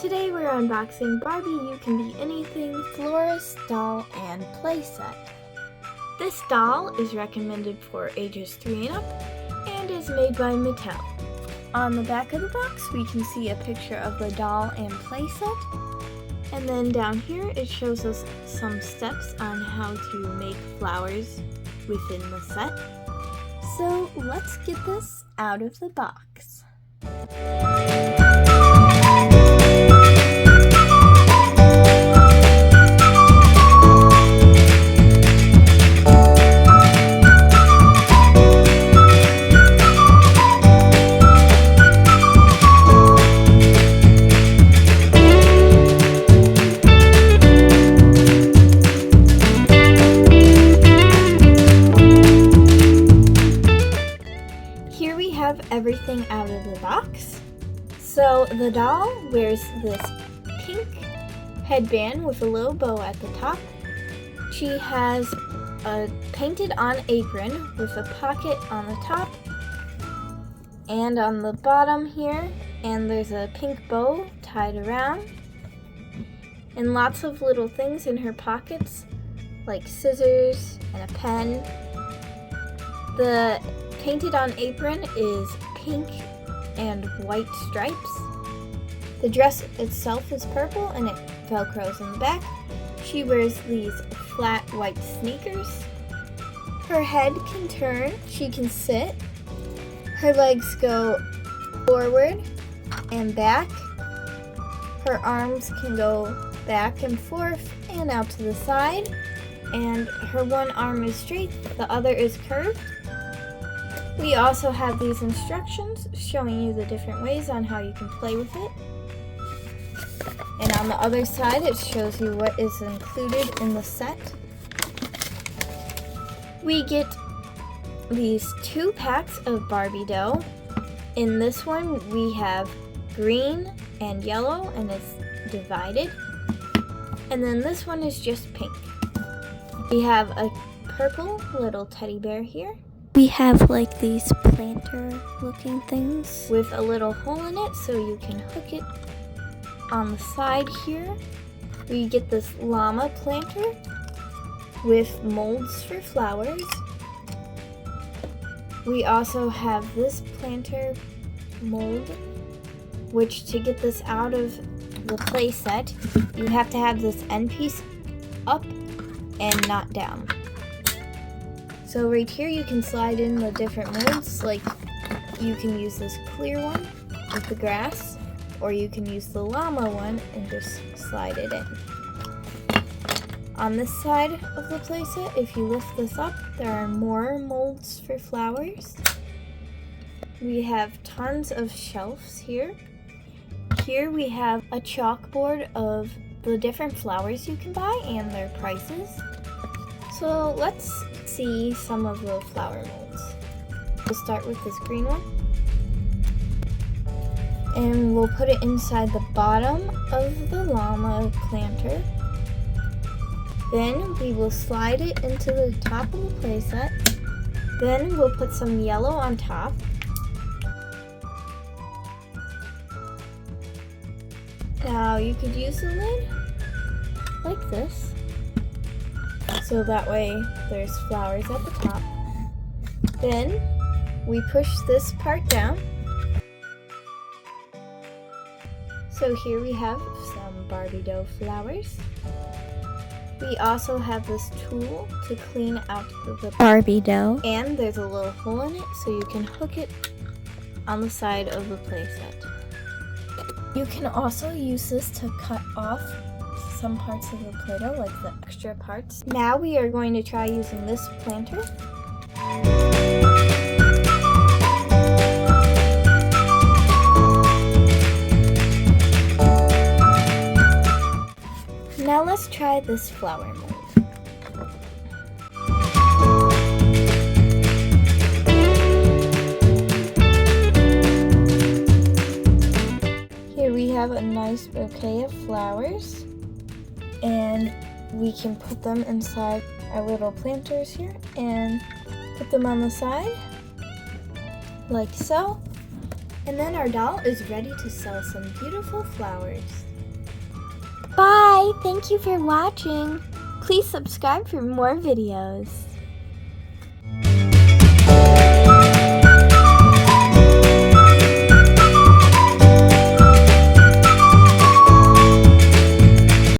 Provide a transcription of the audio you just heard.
Today we're unboxing Barbie You Can Be Anything Florist doll and playset. This doll is recommended for ages 3 and up and is made by Mattel. On the back of the box we can see a picture of the doll and playset, and then down here it shows us some steps on how to make flowers within the set. So let's get this out of the box. Here we have everything out of the box. So the doll wears this pink headband with a little bow at the top. She has a painted on apron with a pocket on the top and on the bottom here, and there's a pink bow tied around and lots of little things in her pockets like scissors and a pen. The painted on apron is pink and white stripes. The dress itself is purple and it velcros in the back. She wears these flat white sneakers. Her head can turn, she can sit. Her legs go forward and back. Her arms can go back and forth and out to the side. And her one arm is straight, the other is curved. We also have these instructions showing you the different ways on how you can play with it. And on the other side it shows you what is included in the set. We get these 2 packs of Barbie dough. In this one we have green and yellow and it's divided. And then this one is just pink. We have a purple little teddy bear here. We have like these planter looking things with a little hole in it so you can hook it on the side here. We get this llama planter with molds for flowers. We also have this planter mold, which to get this out of the playset, you have to have this end piece up and not down. So right here you can slide in the different molds, like you can use this clear one with the grass, or you can use the llama one and just slide it in. On this side of the playset, if you lift this up, there are more molds for flowers. We have tons of shelves here. Here we have a chalkboard of the different flowers you can buy and their prices. So let's see some of the flower molds. We'll start with this green one. And we'll put it inside the bottom of the llama planter. Then we will slide it into the top of the playset. Then we'll put some yellow on top. Now you could use the lid like this, so that way there's flowers at the top. Then we push this part down. So here we have some Barbie dough flowers. We also have this tool to clean out the Barbie dough, and there's a little hole in it so you can hook it on the side of the playset. You can also use this to cut off some parts of the Play-Doh, like the extra parts. Now we are going to try using this planter. Now let's try this flower mold. Here we have a nice bouquet of flowers, and we can put them inside our little planters here and put them on the side like so. And then our doll is ready to sell some beautiful flowers. Bye! Thank you for watching. Please subscribe for more videos.